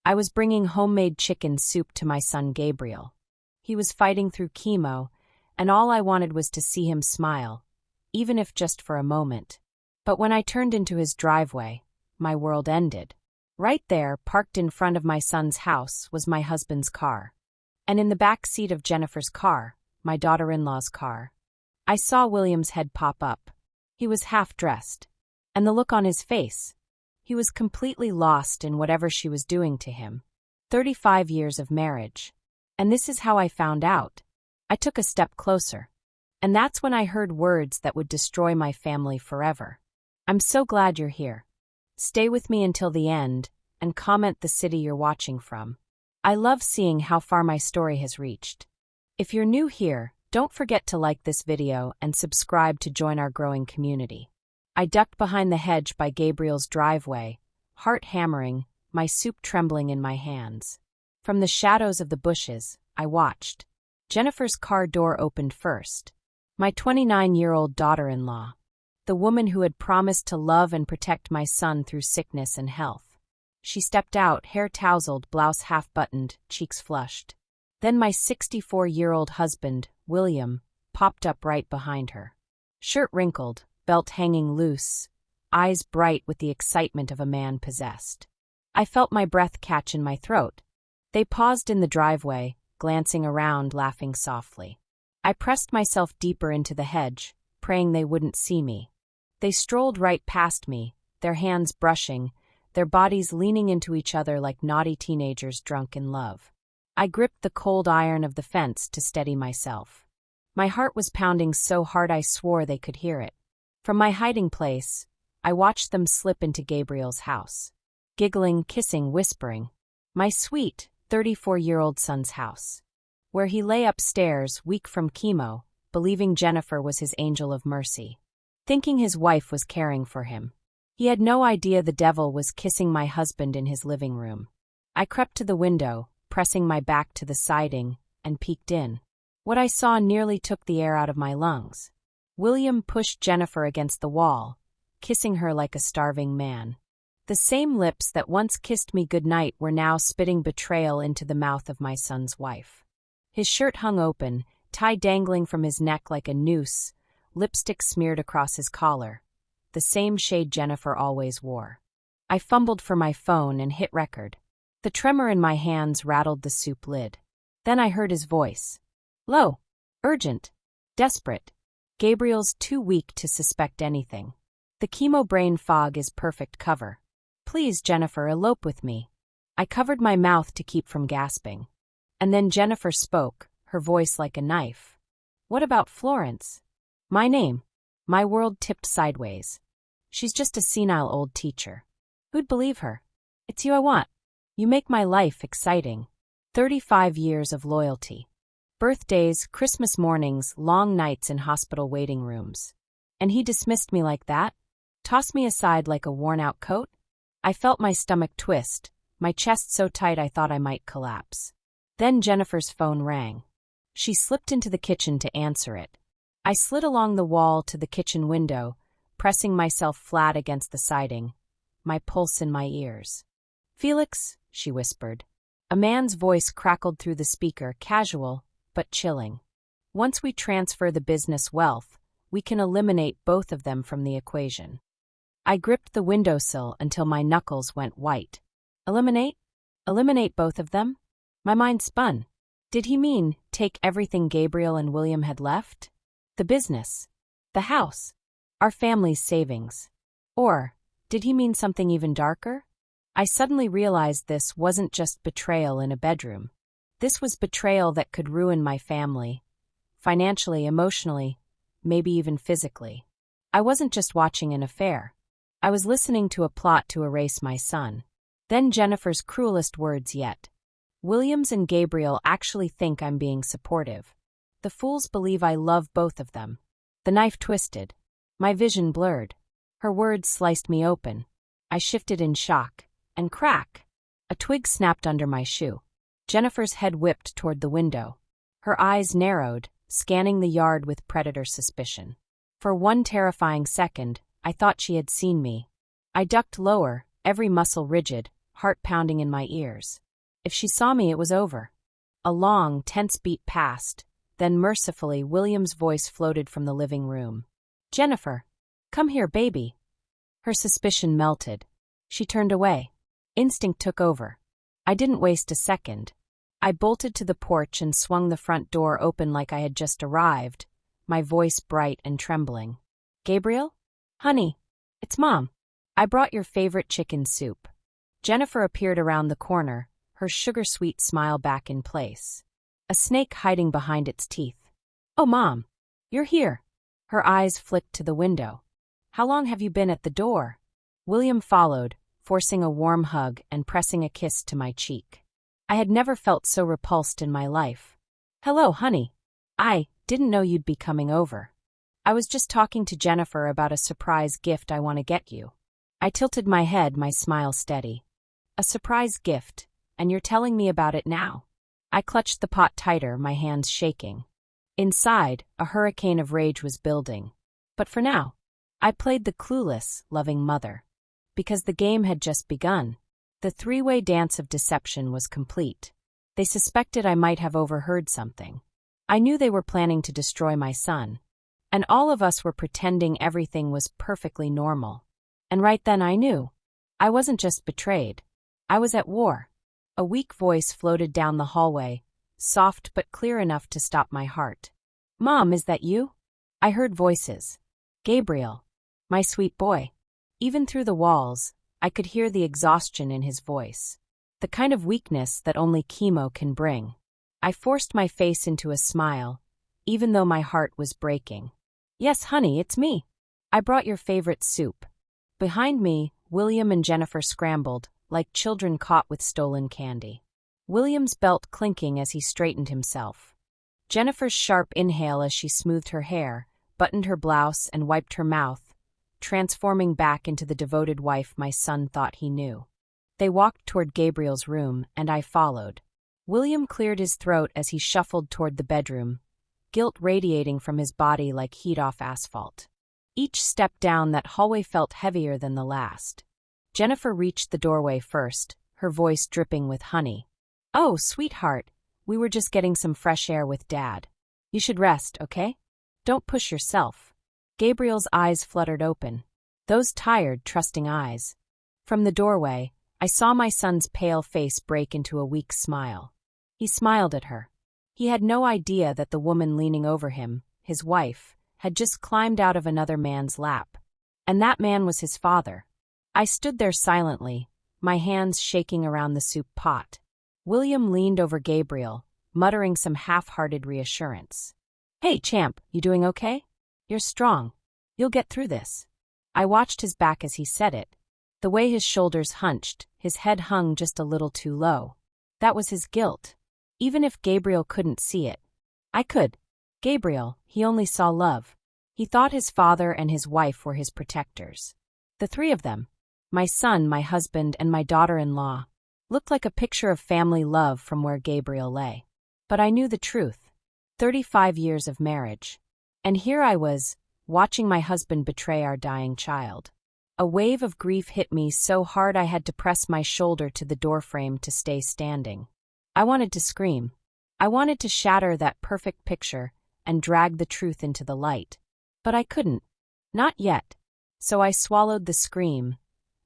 I was bringing homemade chicken soup to my son Gabriel. He was fighting through chemo, and all I wanted was to see him smile, even if just for a moment. But when I turned into his driveway, my world ended. Right there, parked in front of my son's house, was my husband's car. And in the back seat of Jennifer's car, my daughter-in-law's car. I saw William's head pop up. He was half-dressed. And the look on his face. He was completely lost in whatever she was doing to him. 35 years of marriage. And this is how I found out. I took a step closer. And that's when I heard words that would destroy my family forever. I'm so glad you're here. Stay with me until the end, and comment the city you're watching from. I love seeing how far my story has reached. If you're new here, don't forget to like this video and subscribe to join our growing community. I ducked behind the hedge by Gabriel's driveway, heart hammering, my soup trembling in my hands. From the shadows of the bushes, I watched. Jennifer's car door opened first. My 29-year-old daughter-in-law. The woman who had promised to love and protect my son through sickness and health. She stepped out, hair tousled, blouse half-buttoned, cheeks flushed. Then my 64-year-old husband, William, popped up right behind her. Shirt wrinkled, belt hanging loose, eyes bright with the excitement of a man possessed. I felt my breath catch in my throat. They paused in the driveway, glancing around, laughing softly. I pressed myself deeper into the hedge, praying they wouldn't see me. They strolled right past me, their hands brushing, their bodies leaning into each other like naughty teenagers drunk in love. I gripped the cold iron of the fence to steady myself. My heart was pounding so hard I swore they could hear it. From my hiding place, I watched them slip into Gabriel's house. Giggling, kissing, whispering. My sweet, 34-year-old son's house. Where he lay upstairs, weak from chemo, believing Jennifer was his angel of mercy. Thinking his wife was caring for him. He had no idea the devil was kissing my husband in his living room. I crept to the window, pressing my back to the siding, and peeked in. What I saw nearly took the air out of my lungs. William pushed Jennifer against the wall, kissing her like a starving man. The same lips that once kissed me goodnight were now spitting betrayal into the mouth of my son's wife. His shirt hung open, tie dangling from his neck like a noose, lipstick smeared across his collar, the same shade Jennifer always wore. I fumbled for my phone and hit record. The tremor in my hands rattled the soup lid. Then I heard his voice. Low. Urgent. Desperate. Gabriel's too weak to suspect anything. The chemo brain fog is perfect cover. Please, Jennifer, elope with me. I covered my mouth to keep from gasping. And then Jennifer spoke, her voice like a knife. What about Florence? My name. My world tipped sideways. She's just a senile old teacher. Who'd believe her? It's you I want. You make my life exciting. 35 years of loyalty. Birthdays, Christmas mornings, long nights in hospital waiting rooms. And he dismissed me like that? Tossed me aside like a worn-out coat? I felt my stomach twist, my chest so tight I thought I might collapse. Then Jennifer's phone rang. She slipped into the kitchen to answer it. I slid along the wall to the kitchen window, pressing myself flat against the siding, my pulse in my ears. Felix, she whispered. A man's voice crackled through the speaker, casual, but chilling. Once we transfer the business wealth, we can eliminate both of them from the equation. I gripped the windowsill until my knuckles went white. Eliminate? Eliminate both of them? My mind spun. Did he mean take everything Gabriel and William had left? The business, the house, our family's savings. Or did he mean something even darker? I suddenly realized this wasn't just betrayal in a bedroom. This was betrayal that could ruin my family, financially, emotionally, maybe even physically. I wasn't just watching an affair. I was listening to a plot to erase my son. Then Jennifer's cruelest words yet. Williams and Gabriel actually think I'm being supportive. The fools believe I love both of them. The knife twisted. My vision blurred. Her words sliced me open. I shifted in shock. And crack! A twig snapped under my shoe. Jennifer's head whipped toward the window. Her eyes narrowed, scanning the yard with predator suspicion. For one terrifying second, I thought she had seen me. I ducked lower, every muscle rigid, heart pounding in my ears. If she saw me, it was over. A long, tense beat passed, then mercifully William's voice floated from the living room. "Jennifer, come here, baby." Her suspicion melted. She turned away. Instinct took over. I didn't waste a second. I bolted to the porch and swung the front door open like I had just arrived, my voice bright and trembling. "Gabriel? Honey, it's Mom. I brought your favorite chicken soup." Jennifer appeared around the corner, her sugar-sweet smile back in place. A snake hiding behind its teeth. "Oh, Mom, you're here." Her eyes flicked to the window. "How long have you been at the door?" William followed, forcing a warm hug and pressing a kiss to my cheek. I had never felt so repulsed in my life. "Hello, honey. I didn't know you'd be coming over. I was just talking to Jennifer about a surprise gift I want to get you." I tilted my head, my smile steady. "A surprise gift, and you're telling me about it now?" I clutched the pot tighter, my hands shaking. Inside, a hurricane of rage was building. But for now, I played the clueless, loving mother. Because the game had just begun. The three-way dance of deception was complete. They suspected I might have overheard something. I knew they were planning to destroy my son. And all of us were pretending everything was perfectly normal. And right then I knew. I wasn't just betrayed. I was at war. A weak voice floated down the hallway, soft but clear enough to stop my heart. "Mom, is that you?" I heard voices. "Gabriel, my sweet boy." Even through the walls, I could hear the exhaustion in his voice. The kind of weakness that only chemo can bring. I forced my face into a smile, even though my heart was breaking. "Yes, honey, it's me. I brought your favorite soup." Behind me, William and Jennifer scrambled, like children caught with stolen candy. William's belt clinking as he straightened himself. Jennifer's sharp inhale as she smoothed her hair, buttoned her blouse, and wiped her mouth, transforming back into the devoted wife my son thought he knew. They walked toward Gabriel's room, and I followed. William cleared his throat as he shuffled toward the bedroom, guilt radiating from his body like heat off asphalt. Each step down that hallway felt heavier than the last. Jennifer reached the doorway first, her voice dripping with honey. "Oh, sweetheart, we were just getting some fresh air with Dad. You should rest, okay? Don't push yourself." Gabriel's eyes fluttered open. Those tired, trusting eyes. From the doorway, I saw my son's pale face break into a weak smile. He smiled at her. He had no idea that the woman leaning over him, his wife, had just climbed out of another man's lap. And that man was his father. I stood there silently, my hands shaking around the soup pot. William leaned over Gabriel, muttering some half-hearted reassurance. "Hey, champ, you doing okay? You're strong. You'll get through this." I watched his back as he said it. The way his shoulders hunched, his head hung just a little too low. That was his guilt. Even if Gabriel couldn't see it. I could. Gabriel, he only saw love. He thought his father and his wife were his protectors. The three of them, my son, my husband, and my daughter-in-law, looked like a picture of family love from where Gabriel lay. But I knew the truth. 35 years of marriage. And here I was, watching my husband betray our dying child. A wave of grief hit me so hard I had to press my shoulder to the doorframe to stay standing. I wanted to scream. I wanted to shatter that perfect picture and drag the truth into the light. But I couldn't. Not yet. So I swallowed the scream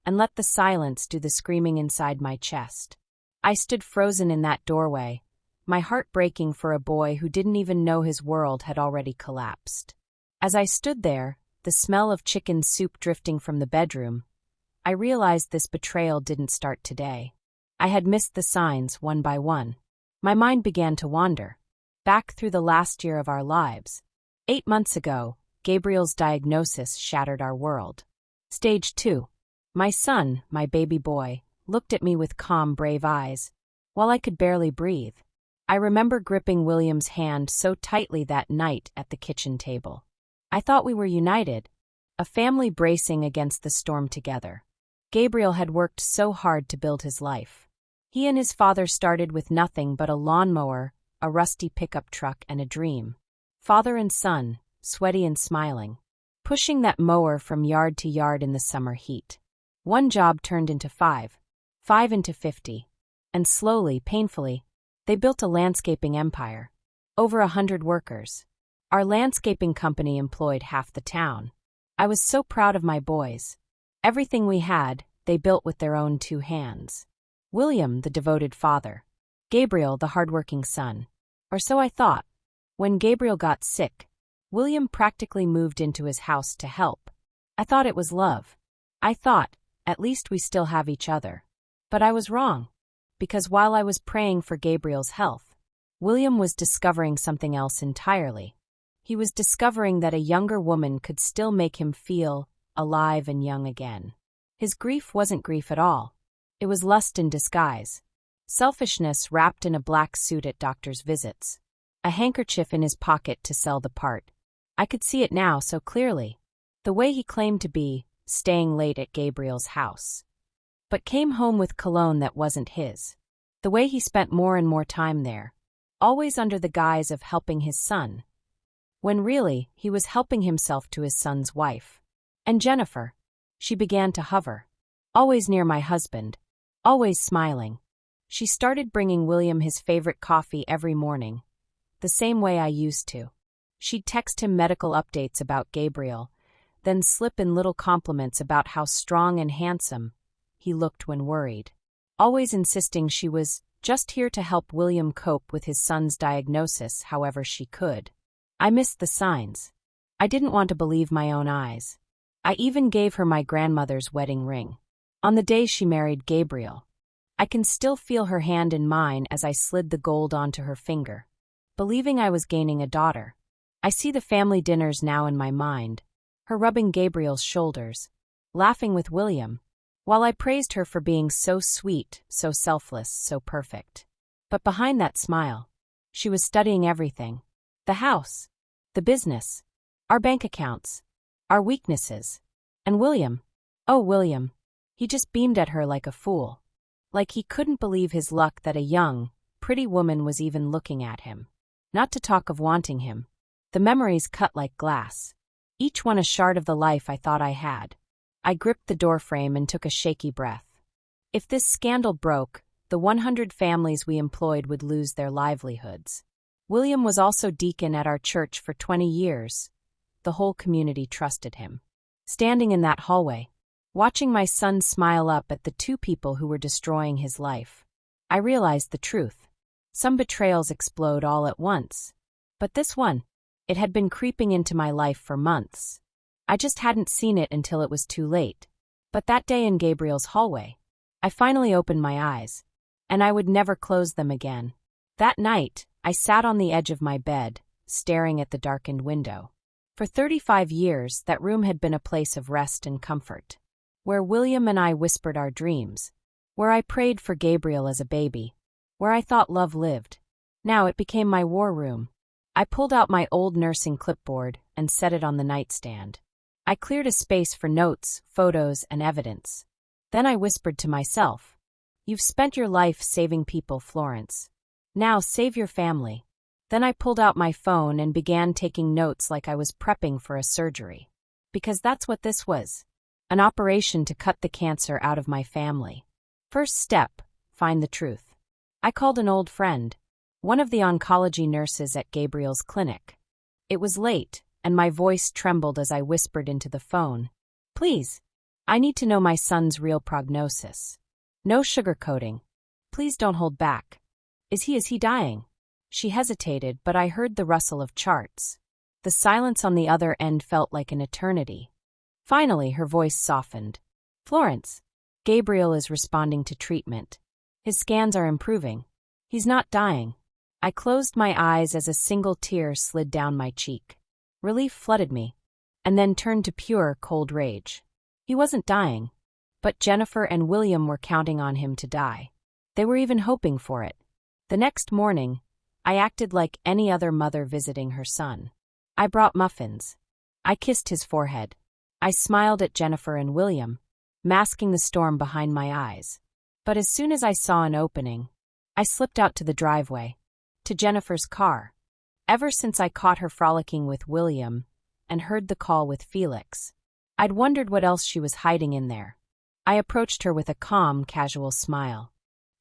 and let the silence do the screaming inside my chest. I stood frozen in that doorway, my heart breaking for a boy who didn't even know his world had already collapsed. As I stood there, the smell of chicken soup drifting from the bedroom, I realized this betrayal didn't start today. I had missed the signs one by one. My mind began to wander. Back through the last year of our lives. 8 months ago, Gabriel's diagnosis shattered our world. Stage 2. My son, my baby boy, looked at me with calm, brave eyes, while I could barely breathe. I remember gripping William's hand so tightly that night at the kitchen table. I thought we were united, a family bracing against the storm together. Gabriel had worked so hard to build his life. He and his father started with nothing but a lawnmower, a rusty pickup truck, and a dream. Father and son, sweaty and smiling, pushing that mower from yard to yard in the summer heat. One job turned into 5. 5 into 50. And slowly, painfully, they built a landscaping empire. Over 100 workers. Our landscaping company employed half the town. I was so proud of my boys. Everything we had, they built with their own 2 hands. William, the devoted father. Gabriel, the hardworking son. Or so I thought. When Gabriel got sick, William practically moved into his house to help. I thought it was love. I thought, at least we still have each other. But I was wrong. Because while I was praying for Gabriel's health, William was discovering something else entirely. He was discovering that a younger woman could still make him feel alive and young again. His grief wasn't grief at all. It was lust in disguise. Selfishness wrapped in a black suit at doctor's visits. A handkerchief in his pocket to sell the part. I could see it now so clearly. The way he claimed to be, staying late at Gabriel's house. But came home with cologne that wasn't his. The way he spent more and more time there. Always under the guise of helping his son. When really, he was helping himself to his son's wife. And Jennifer. She began to hover. Always near my husband. Always smiling. She started bringing William his favorite coffee every morning. The same way I used to. She'd text him medical updates about Gabriel, then slip in little compliments about how strong and handsome he looked when worried. Always insisting she was just here to help William cope with his son's diagnosis however she could. I missed the signs. I didn't want to believe my own eyes. I even gave her my grandmother's wedding ring. On the day she married Gabriel. I can still feel her hand in mine as I slid the gold onto her finger. Believing I was gaining a daughter. I see the family dinners now in my mind. Her rubbing Gabriel's shoulders. Laughing with William. While I praised her for being so sweet, so selfless, so perfect. But behind that smile, she was studying everything. The house. The business. Our bank accounts. Our weaknesses. And William. Oh, William. He just beamed at her like a fool. Like he couldn't believe his luck that a young, pretty woman was even looking at him. Not to talk of wanting him. The memories cut like glass. Each one a shard of the life I thought I had. I gripped the doorframe and took a shaky breath. If this scandal broke, the 100 families we employed would lose their livelihoods. William was also deacon at our church for 20 years. The whole community trusted him. Standing in that hallway, watching my son smile up at the 2 people who were destroying his life, I realized the truth. Some betrayals explode all at once. But this one, it had been creeping into my life for months. I just hadn't seen it until it was too late. But that day in Gabriel's hallway, I finally opened my eyes. And I would never close them again. That night, I sat on the edge of my bed, staring at the darkened window. For 35 years, that room had been a place of rest and comfort. Where William and I whispered our dreams. Where I prayed for Gabriel as a baby. Where I thought love lived. Now it became my war room. I pulled out my old nursing clipboard and set it on the nightstand. I cleared a space for notes, photos, and evidence. Then I whispered to myself, "You've spent your life saving people, Florence. Now save your family." Then I pulled out my phone and began taking notes like I was prepping for a surgery. Because that's what this was. An operation to cut the cancer out of my family. First step, find the truth. I called an old friend, one of the oncology nurses at Gabriel's clinic. It was late, and my voice trembled as I whispered into the phone. "Please, I need to know my son's real prognosis. No sugarcoating. Please don't hold back. Is he dying?" She hesitated, but I heard the rustle of charts. The silence on the other end felt like an eternity. Finally, her voice softened. "Florence, Gabriel is responding to treatment. His scans are improving. He's not dying." I closed my eyes as a single tear slid down my cheek. Relief flooded me, and then turned to pure, cold rage. He wasn't dying, but Jennifer and William were counting on him to die. They were even hoping for it. The next morning, I acted like any other mother visiting her son. I brought muffins. I kissed his forehead. I smiled at Jennifer and William, masking the storm behind my eyes. But as soon as I saw an opening, I slipped out to the driveway, to Jennifer's car. Ever since I caught her frolicking with William and heard the call with Felix, I'd wondered what else she was hiding in there. I approached her with a calm, casual smile.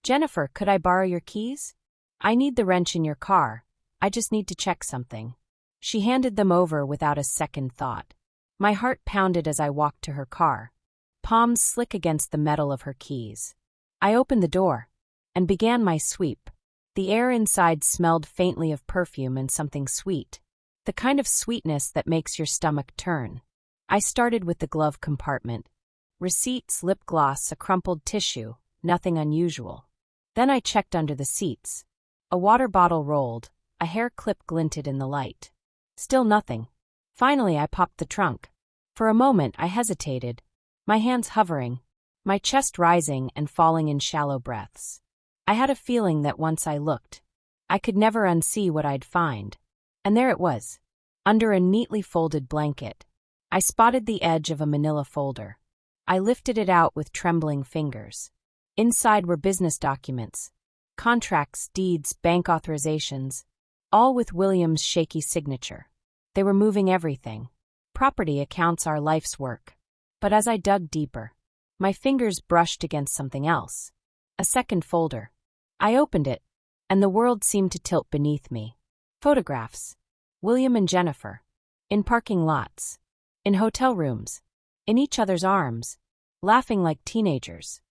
Jennifer, could I borrow your keys? I need the wrench in your car. I just need to check something. She handed them over without a second thought. My heart pounded as I walked to her car, palms slick against the metal of her keys. I opened the door and began my sweep. The air inside smelled faintly of perfume and something sweet, the kind of sweetness that makes your stomach turn. I started with the glove compartment. Receipts, lip gloss, a crumpled tissue, nothing unusual. Then I checked under the seats. A water bottle rolled, a hair clip glinted in the light. Still nothing. Finally, I popped the trunk. For a moment, I hesitated, my hands hovering, my chest rising and falling in shallow breaths. I had a feeling that once I looked, I could never unsee what I'd find. And there it was, under a neatly folded blanket. I spotted the edge of a manila folder. I lifted it out with trembling fingers. Inside were business documents, contracts, deeds, bank authorizations, all with William's shaky signature. They were moving everything. Property, accounts, our life's work. But as I dug deeper, my fingers brushed against something else. A second folder. I opened it, and the world seemed to tilt beneath me. Photographs. William and Jennifer. In parking lots. In hotel rooms. In each other's arms. Laughing like teenagers.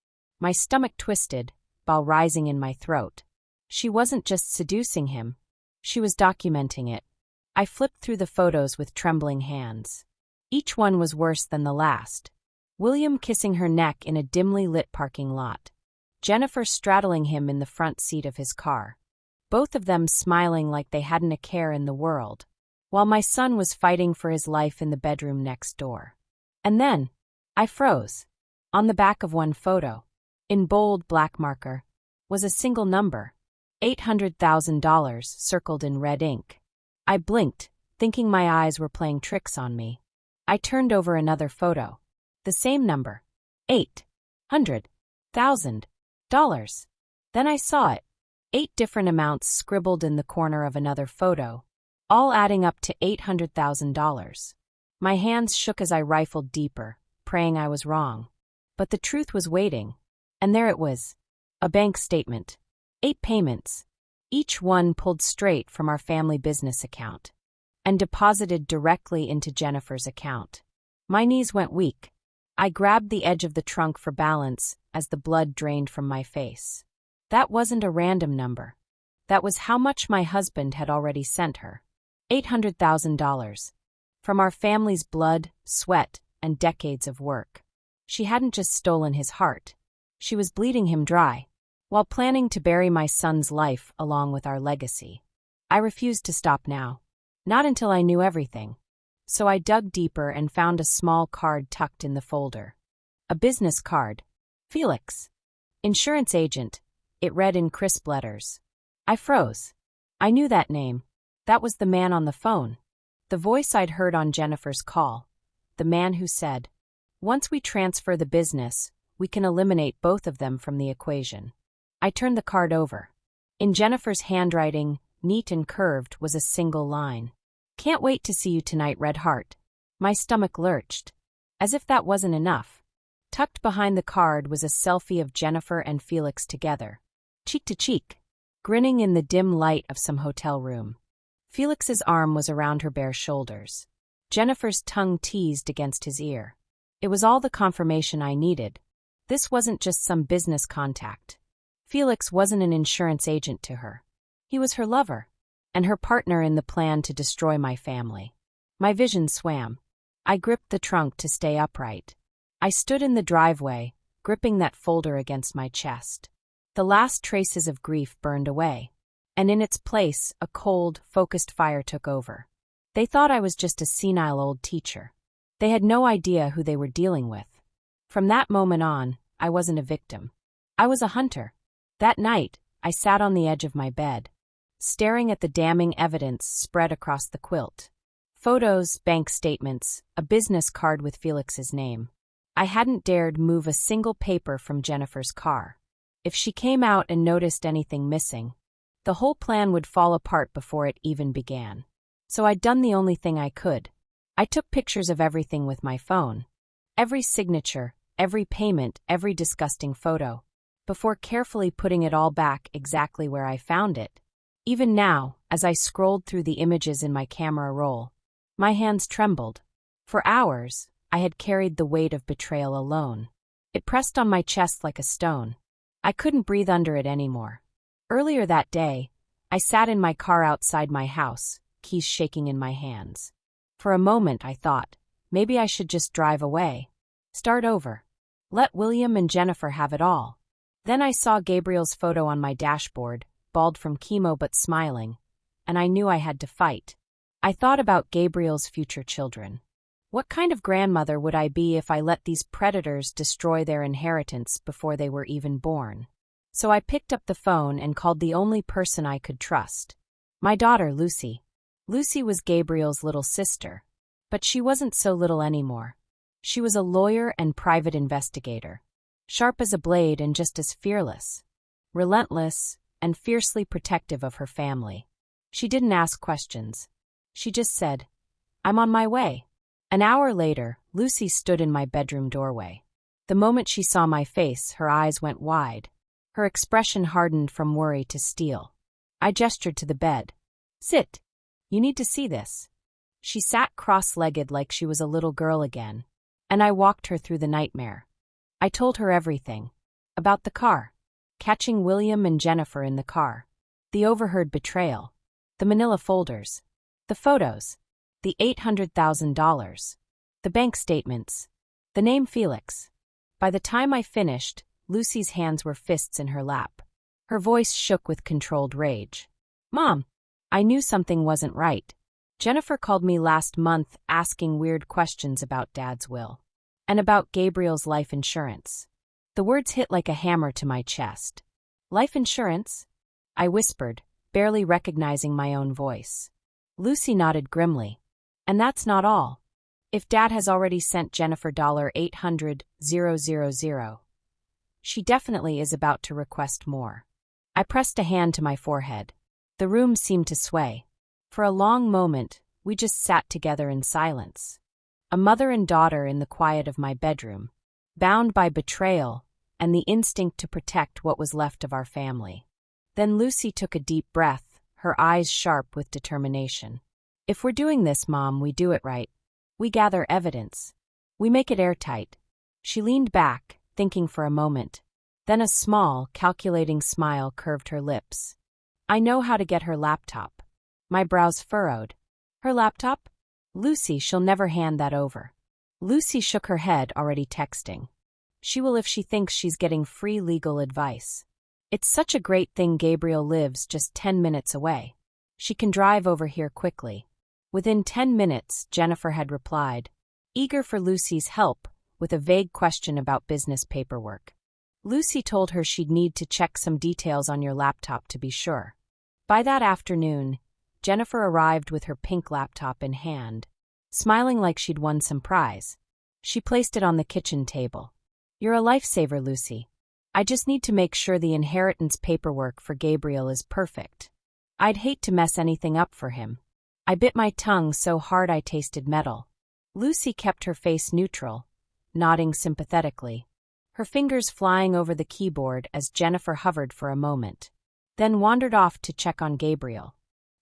My stomach twisted, while rising in my throat. She wasn't just seducing him. She was documenting it. I flipped through the photos with trembling hands. Each one was worse than the last. William kissing her neck in a dimly lit parking lot. Jennifer straddling him in the front seat of his car. Both of them smiling like they hadn't a care in the world, while my son was fighting for his life in the bedroom next door. And then, I froze. On the back of one photo, in bold black marker, was a single number, $800,000 circled in red ink. I blinked, thinking my eyes were playing tricks on me. I turned over another photo. The same number, $800,000. Then I saw it, 8 different amounts scribbled in the corner of another photo, all adding up to $800,000. My hands shook as I rifled deeper, praying I was wrong. But the truth was waiting, and there it was, a bank statement. 8 payments, each one pulled straight from our family business account, and deposited directly into Jennifer's account. My knees went weak. I grabbed the edge of the trunk for balance as the blood drained from my face. That wasn't a random number. That was how much my husband had already sent her. $800,000. From our family's blood, sweat, and decades of work. She hadn't just stolen his heart. She was bleeding him dry, while planning to bury my son's life along with our legacy. I refused to stop now. Not until I knew everything. So I dug deeper and found a small card tucked in the folder. A business card. Felix. Insurance agent. It read in crisp letters. I froze. I knew that name. That was the man on the phone. The voice I'd heard on Jennifer's call. The man who said, "Once we transfer the business, we can eliminate both of them from the equation." I turned the card over. In Jennifer's handwriting, neat and curved, was a single line. "Can't wait to see you tonight, Red Heart." My stomach lurched. As if that wasn't enough. Tucked behind the card was a selfie of Jennifer and Felix together, cheek to cheek, grinning in the dim light of some hotel room. Felix's arm was around her bare shoulders. Jennifer's tongue teased against his ear. It was all the confirmation I needed. This wasn't just some business contact. Felix wasn't an insurance agent to her. He was her lover, and her partner in the plan to destroy my family. My vision swam. I gripped the trunk to stay upright. I stood in the driveway, gripping that folder against my chest. The last traces of grief burned away, and in its place, a cold, focused fire took over. They thought I was just a senile old teacher. They had no idea who they were dealing with. From that moment on, I wasn't a victim. I was a hunter. That night, I sat on the edge of my bed, staring at the damning evidence spread across the quilt. Photos, bank statements, a business card with Felix's name. I hadn't dared move a single paper from Jennifer's car. If she came out and noticed anything missing, the whole plan would fall apart before it even began. So I'd done the only thing I could. I took pictures of everything with my phone. Every signature, every payment, every disgusting photo, before carefully putting it all back exactly where I found it. Even now, as I scrolled through the images in my camera roll, my hands trembled. For hours, I had carried the weight of betrayal alone. It pressed on my chest like a stone. I couldn't breathe under it anymore. Earlier that day, I sat in my car outside my house, keys shaking in my hands. For a moment I thought, maybe I should just drive away. Start over. Let William and Jennifer have it all. Then I saw Gabriel's photo on my dashboard, bald from chemo but smiling, and I knew I had to fight. I thought about Gabriel's future children. What kind of grandmother would I be if I let these predators destroy their inheritance before they were even born? So I picked up the phone and called the only person I could trust. My daughter, Lucy. Lucy was Gabriel's little sister, but she wasn't so little anymore. She was a lawyer and private investigator, sharp as a blade and just as fearless, relentless, and fiercely protective of her family. She didn't ask questions. She just said, "I'm on my way." An hour later, Lucy stood in my bedroom doorway. The moment she saw my face, her eyes went wide. Her expression hardened from worry to steel. I gestured to the bed. "Sit. You need to see this." She sat cross-legged like she was a little girl again, and I walked her through the nightmare. I told her everything. About the car. Catching William and Jennifer in the car. The overheard betrayal. The manila folders. The photos. The $800,000. The bank statements. The name Felix. By the time I finished, Lucy's hands were fists in her lap. Her voice shook with controlled rage. "Mom, I knew something wasn't right. Jennifer called me last month asking weird questions about Dad's will. And about Gabriel's life insurance." The words hit like a hammer to my chest. "Life insurance?" I whispered, barely recognizing my own voice. Lucy nodded grimly. "And that's not all. If Dad has already sent Jennifer $800,000, she definitely is about to request more." I pressed a hand to my forehead. The room seemed to sway. For a long moment, we just sat together in silence. A mother and daughter in the quiet of my bedroom, bound by betrayal and the instinct to protect what was left of our family. Then Lucy took a deep breath, her eyes sharp with determination. "If we're doing this, Mom, we do it right. We gather evidence. We make it airtight." She leaned back, thinking for a moment. Then a small, calculating smile curved her lips. "I know how to get her laptop." My brows furrowed. "Her laptop? Lucy, she'll never hand that over." Lucy shook her head, already texting. "She will if she thinks she's getting free legal advice. It's such a great thing Gabriel lives just 10 minutes away. She can drive over here quickly." Within 10 minutes, Jennifer had replied, eager for Lucy's help, with a vague question about business paperwork. Lucy told her she'd need to check some details on your laptop to be sure. By that afternoon, Jennifer arrived with her pink laptop in hand, smiling like she'd won some prize. She placed it on the kitchen table. "You're a lifesaver, Lucy. I just need to make sure the inheritance paperwork for Gabriel is perfect. I'd hate to mess anything up for him." I bit my tongue so hard I tasted metal. Lucy kept her face neutral, nodding sympathetically, her fingers flying over the keyboard as Jennifer hovered for a moment, then wandered off to check on Gabriel.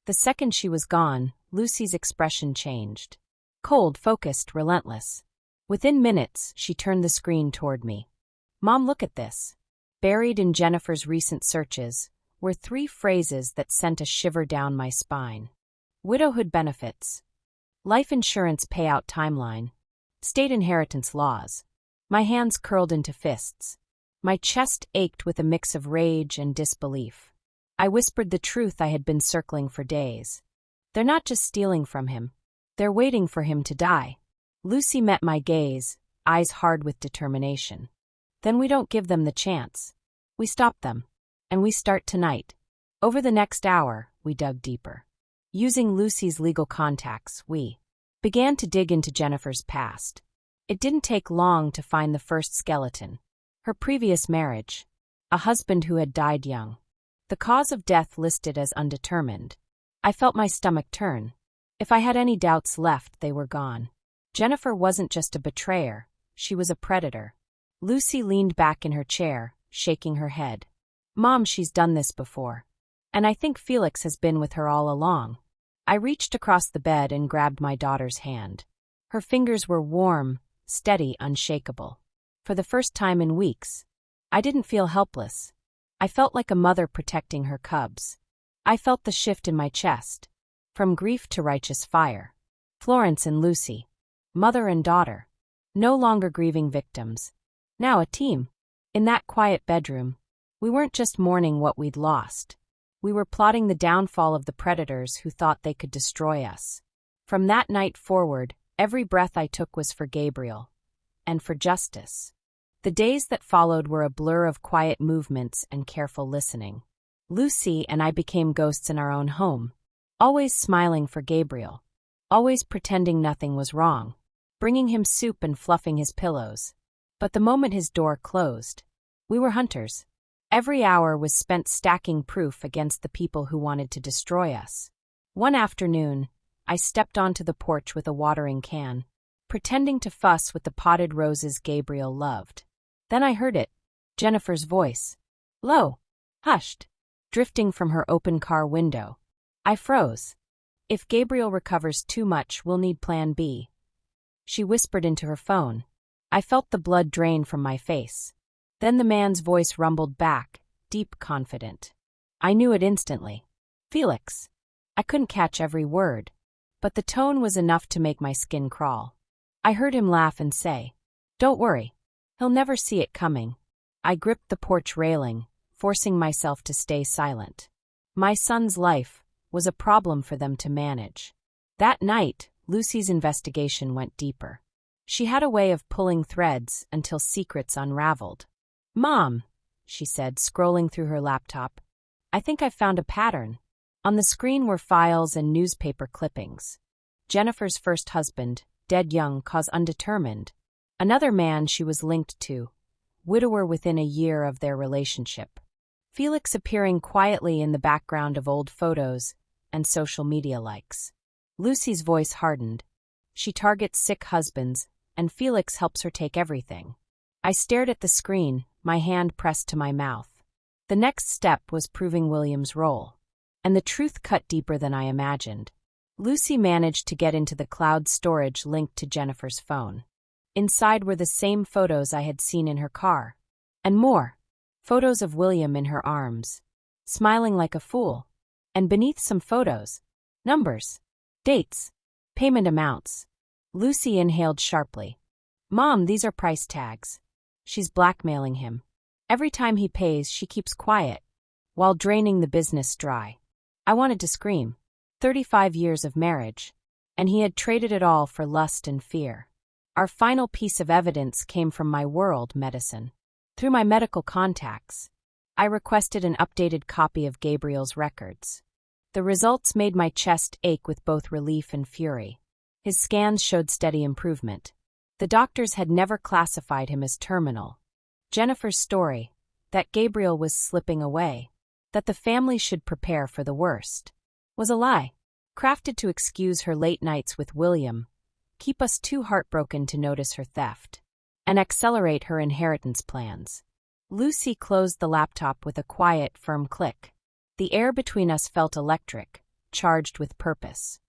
The second she was gone, Lucy's expression changed. Cold, focused, relentless. Within minutes, she turned the screen toward me. "Mom, look at this." Buried in Jennifer's recent searches were 3 phrases that sent a shiver down my spine. Widowhood benefits. Life insurance payout timeline. State inheritance laws. My hands curled into fists. My chest ached with a mix of rage and disbelief. I whispered the truth I had been circling for days. "They're not just stealing from him. They're waiting for him to die." Lucy met my gaze, eyes hard with determination. "Then we don't give them the chance. We stop them. And we start tonight." Over the next hour, we dug deeper. Using Lucy's legal contacts, we began to dig into Jennifer's past. It didn't take long to find the first skeleton. Her previous marriage. A husband who had died young. The cause of death listed as undetermined. I felt my stomach turn. If I had any doubts left, they were gone. Jennifer wasn't just a betrayer, she was a predator. Lucy leaned back in her chair, shaking her head. Mom, she's done this before. And I think Felix has been with her all along. I reached across the bed and grabbed my daughter's hand. Her fingers were warm, steady, unshakable. For the first time in weeks, I didn't feel helpless. I felt like a mother protecting her cubs. I felt the shift in my chest. From grief to righteous fire. Florence and Lucy. Mother and daughter. No longer grieving victims. Now a team. In that quiet bedroom, we weren't just mourning what we'd lost. We were plotting the downfall of the predators who thought they could destroy us. From that night forward, every breath I took was for Gabriel. And for justice. The days that followed were a blur of quiet movements and careful listening. Lucy and I became ghosts in our own home. Always smiling for Gabriel. Always pretending nothing was wrong. Bringing him soup and fluffing his pillows. But the moment his door closed, we were hunters. Every hour was spent stacking proof against the people who wanted to destroy us. One afternoon, I stepped onto the porch with a watering can, pretending to fuss with the potted roses Gabriel loved. Then I heard it, Jennifer's voice. Low, hushed, drifting from her open car window. I froze. If Gabriel recovers too much, we'll need plan B. She whispered into her phone. I felt the blood drain from my face. Then the man's voice rumbled back, deep, confident. I knew it instantly. Felix. I couldn't catch every word, but the tone was enough to make my skin crawl. I heard him laugh and say, "Don't worry. He'll never see it coming." I gripped the porch railing, forcing myself to stay silent. My son's life was a problem for them to manage. That night, Lucy's investigation went deeper. She had a way of pulling threads until secrets unraveled. "Mom," she said, scrolling through her laptop, "I think I've found a pattern." On the screen were files and newspaper clippings. Jennifer's first husband, dead young, cause undetermined. Another man she was linked to, widower within a year of their relationship. Felix appearing quietly in the background of old photos and social media likes. Lucy's voice hardened. She targets sick husbands, and Felix helps her take everything. I stared at the screen, my hand pressed to my mouth. The next step was proving William's role. And the truth cut deeper than I imagined. Lucy managed to get into the cloud storage linked to Jennifer's phone. Inside were the same photos I had seen in her car. And more. Photos of William in her arms, smiling like a fool. And beneath some photos, numbers, dates, payment amounts. Lucy inhaled sharply. "Mom, these are price tags. She's blackmailing him. Every time he pays, she keeps quiet, while draining the business dry." I wanted to scream. 35 years of marriage. And he had traded it all for lust and fear. Our final piece of evidence came from my world medicine. Through my medical contacts, I requested an updated copy of Gabriel's records. The results made my chest ache with both relief and fury. His scans showed steady improvement. The doctors had never classified him as terminal. Jennifer's story, that Gabriel was slipping away, that the family should prepare for the worst, was a lie, crafted to excuse her late nights with William, keep us too heartbroken to notice her theft, and accelerate her inheritance plans. Lucy closed the laptop with a quiet, firm click. The air between us felt electric, charged with purpose.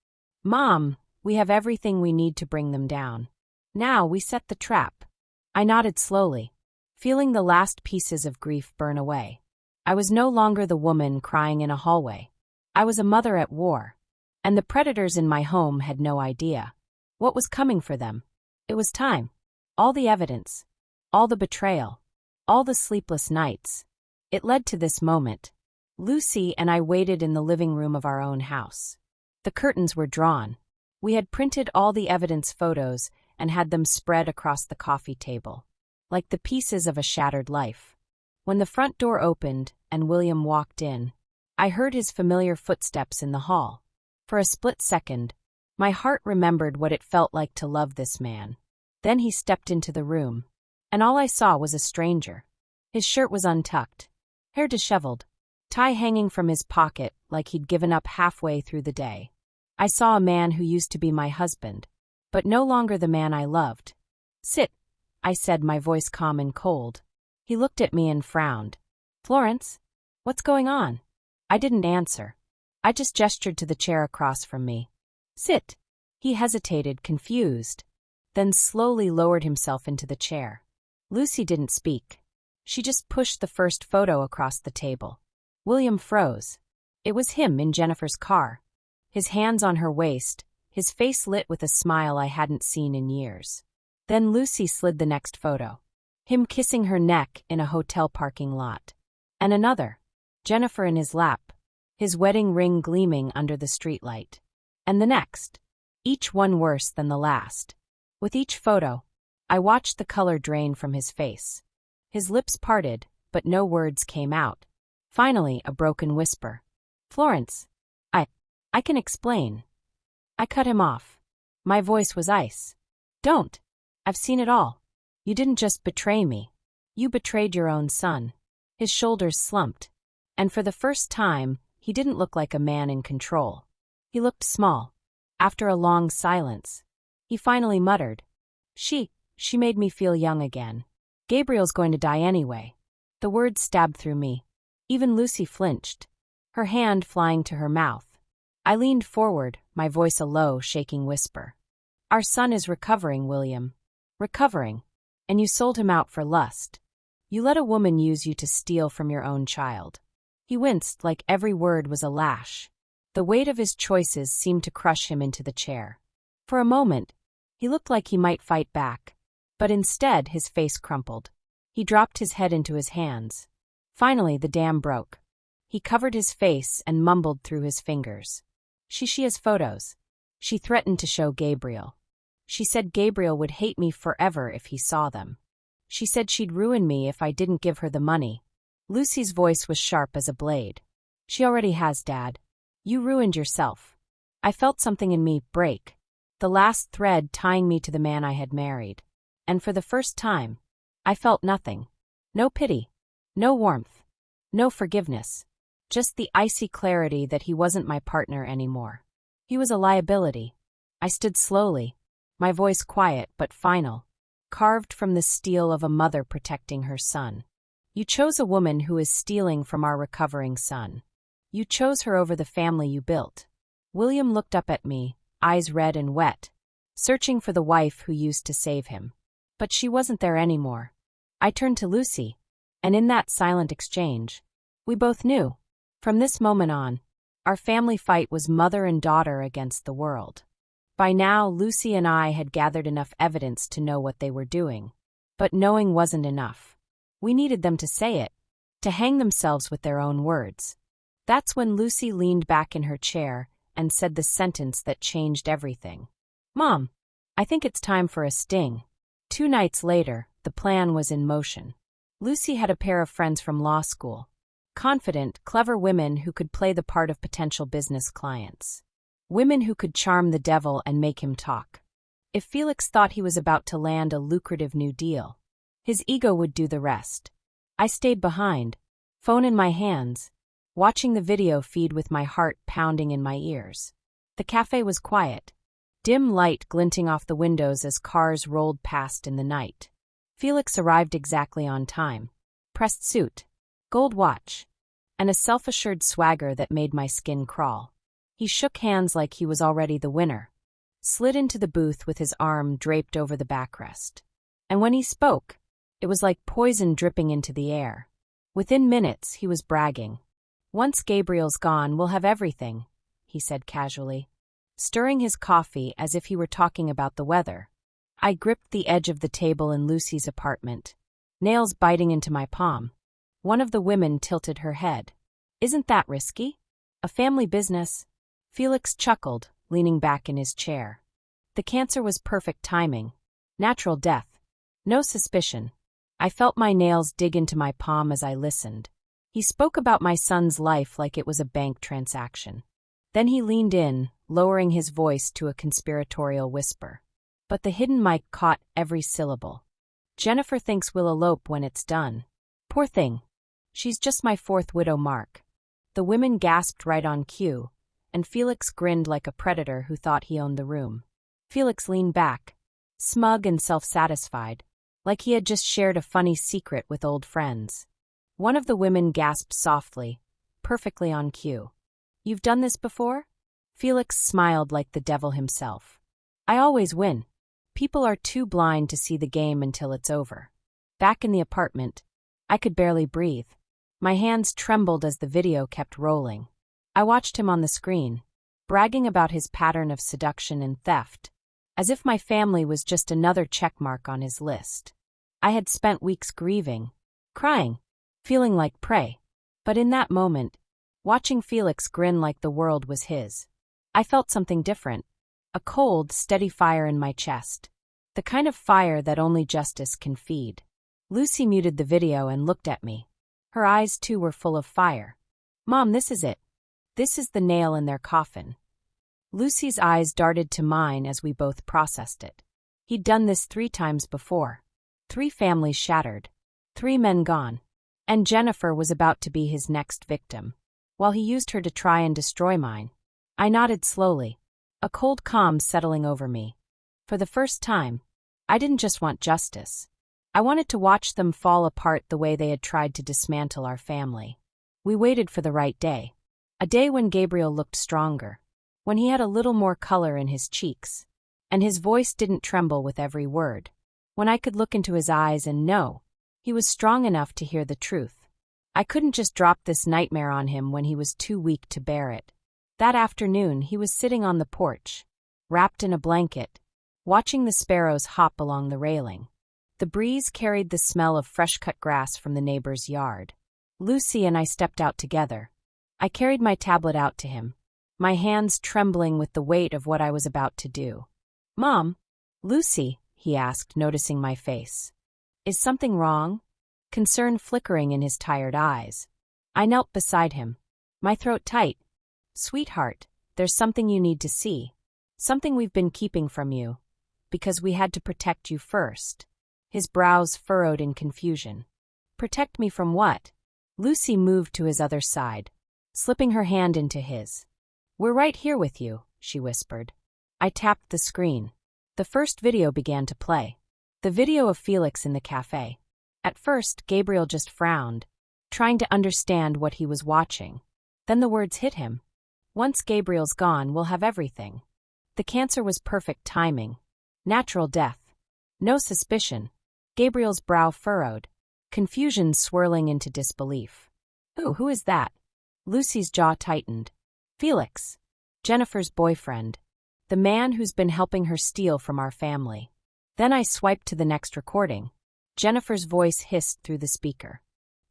"Mom, we have everything we need to bring them down. Now we set the trap." I nodded slowly, feeling the last pieces of grief burn away. I was no longer the woman crying in a hallway. I was a mother at war, and the predators in my home had no idea what was coming for them. It was time. All the evidence, all the betrayal, all the sleepless nights. It led to this moment. Lucy and I waited in the living room of our own house. The curtains were drawn. We had printed all the evidence photos and had them spread across the coffee table, like the pieces of a shattered life. When the front door opened and William walked in, I heard his familiar footsteps in the hall. For a split second, my heart remembered what it felt like to love this man. Then he stepped into the room, and all I saw was a stranger. His shirt was untucked, hair disheveled, tie hanging from his pocket like he'd given up halfway through the day. I saw a man who used to be my husband, but no longer the man I loved. "Sit," I said, my voice calm and cold. He looked at me and frowned. Florence? What's going on? I didn't answer. I just gestured to the chair across from me. Sit. He hesitated, confused, then slowly lowered himself into the chair. Lucy didn't speak. She just pushed the first photo across the table. William froze. It was him in Jennifer's car. His hands on her waist, his face lit with a smile I hadn't seen in years. Then Lucy slid the next photo. Him kissing her neck in a hotel parking lot. And another. Jennifer in his lap, his wedding ring gleaming under the streetlight. And the next. Each one worse than the last. With each photo, I watched the color drain from his face. His lips parted, but no words came out. Finally, a broken whisper. Florence, I can explain. I cut him off. My voice was ice. Don't. I've seen it all. You didn't just betray me. You betrayed your own son. His shoulders slumped. And for the first time, he didn't look like a man in control. He looked small. After a long silence, he finally muttered. She made me feel young again. Gabriel's going to die anyway. The words stabbed through me. Even Lucy flinched, her hand flying to her mouth. I leaned forward, my voice a low, shaking whisper. Our son is recovering, William. Recovering. And you sold him out for lust. You let a woman use you to steal from your own child. He winced like every word was a lash. The weight of his choices seemed to crush him into the chair. For a moment, he looked like he might fight back. But instead, his face crumpled. He dropped his head into his hands. Finally, the dam broke. He covered his face and mumbled through his fingers. She has photos. She threatened to show Gabriel. She said Gabriel would hate me forever if he saw them. She said she'd ruin me if I didn't give her the money. Lucy's voice was sharp as a blade. She already has, Dad. You ruined yourself. I felt something in me break. The last thread tying me to the man I had married. And for the first time, I felt nothing. No pity. No warmth. No forgiveness. Just the icy clarity that he wasn't my partner anymore. He was a liability. I stood slowly, my voice quiet but final, carved from the steel of a mother protecting her son. You chose a woman who is stealing from our recovering son. You chose her over the family you built. William looked up at me, eyes red and wet, searching for the wife who used to save him. But she wasn't there anymore. I turned to Lucy, and in that silent exchange, we both knew. From this moment on, our family fight was mother and daughter against the world. By now, Lucy and I had gathered enough evidence to know what they were doing. But knowing wasn't enough. We needed them to say it, to hang themselves with their own words. That's when Lucy leaned back in her chair and said the sentence that changed everything. Mom, I think it's time for a sting. 2 nights later, the plan was in motion. Lucy had a pair of friends from law school. Confident, clever women who could play the part of potential business clients. Women who could charm the devil and make him talk. If Felix thought he was about to land a lucrative new deal, his ego would do the rest. I stayed behind, phone in my hands, watching the video feed with my heart pounding in my ears. The cafe was quiet, dim light glinting off the windows as cars rolled past in the night. Felix arrived exactly on time. Pressed suit, gold watch, and a self-assured swagger that made my skin crawl. He shook hands like he was already the winner, slid into the booth with his arm draped over the backrest. And when he spoke, it was like poison dripping into the air. Within minutes, he was bragging. Once Gabriel's gone, we'll have everything, he said casually, stirring his coffee as if he were talking about the weather. I gripped the edge of the table in Lucy's apartment, nails biting into my palm. One of the women tilted her head. Isn't that risky? A family business? Felix chuckled, leaning back in his chair. The cancer was perfect timing. Natural death. No suspicion. I felt my nails dig into my palm as I listened. He spoke about my son's life like it was a bank transaction. Then he leaned in, lowering his voice to a conspiratorial whisper. But the hidden mic caught every syllable. Jennifer thinks we'll elope when it's done. Poor thing. She's just my 4th widow mark. The women gasped right on cue, and Felix grinned like a predator who thought he owned the room. Felix leaned back, smug and self-satisfied. like he had just shared a funny secret with old friends. One of the women gasped softly, perfectly on cue. "You've done this before?" Felix smiled like the devil himself. "I always win. People are too blind to see the game until it's over." Back in the apartment, I could barely breathe. My hands trembled as the video kept rolling. I watched him on the screen, bragging about his pattern of seduction and theft, as if my family was just another checkmark on his list. I had spent weeks grieving, crying, feeling like prey. But in that moment, watching Felix grin like the world was his, I felt something different. A cold, steady fire in my chest. The kind of fire that only justice can feed. Lucy muted the video and looked at me. Her eyes, too, were full of fire. "Mom, this is it. This is the nail in their coffin." Lucy's eyes darted to mine as we both processed it. He'd done this 3 times before. 3 families shattered. 3 men gone. And Jennifer was about to be his next victim. While he used her to try and destroy mine. I nodded slowly, a cold calm settling over me. For the first time, I didn't just want justice. I wanted to watch them fall apart the way they had tried to dismantle our family. We waited for the right day. A day when Gabriel looked stronger. When he had a little more color in his cheeks. And his voice didn't tremble with every word. When I could look into his eyes and know he was strong enough to hear the truth. I couldn't just drop this nightmare on him when he was too weak to bear it. That afternoon, he was sitting on the porch, wrapped in a blanket, watching the sparrows hop along the railing. The breeze carried the smell of fresh-cut grass from the neighbor's yard. Lucy and I stepped out together. I carried my tablet out to him, my hands trembling with the weight of what I was about to do. "Mom?" "Lucy," he asked, noticing my face. "Is something wrong?" Concern flickering in his tired eyes. I knelt beside him, my throat tight. "Sweetheart, there's something you need to see. Something we've been keeping from you. Because we had to protect you first." His brows furrowed in confusion. "Protect me from what?" Lucy moved to his other side, slipping her hand into his. "We're right here with you," she whispered. I tapped the screen. The first video began to play. The video of Felix in the cafe. At first, Gabriel just frowned, trying to understand what he was watching. Then the words hit him. "Once Gabriel's gone, we'll have everything." The cancer was perfect timing. Natural death. No suspicion. Gabriel's brow furrowed, confusion swirling into disbelief. Who is that?" Lucy's jaw tightened. "Felix. Jennifer's boyfriend. The man who's been helping her steal from our family." Then I swiped to the next recording. Jennifer's voice hissed through the speaker.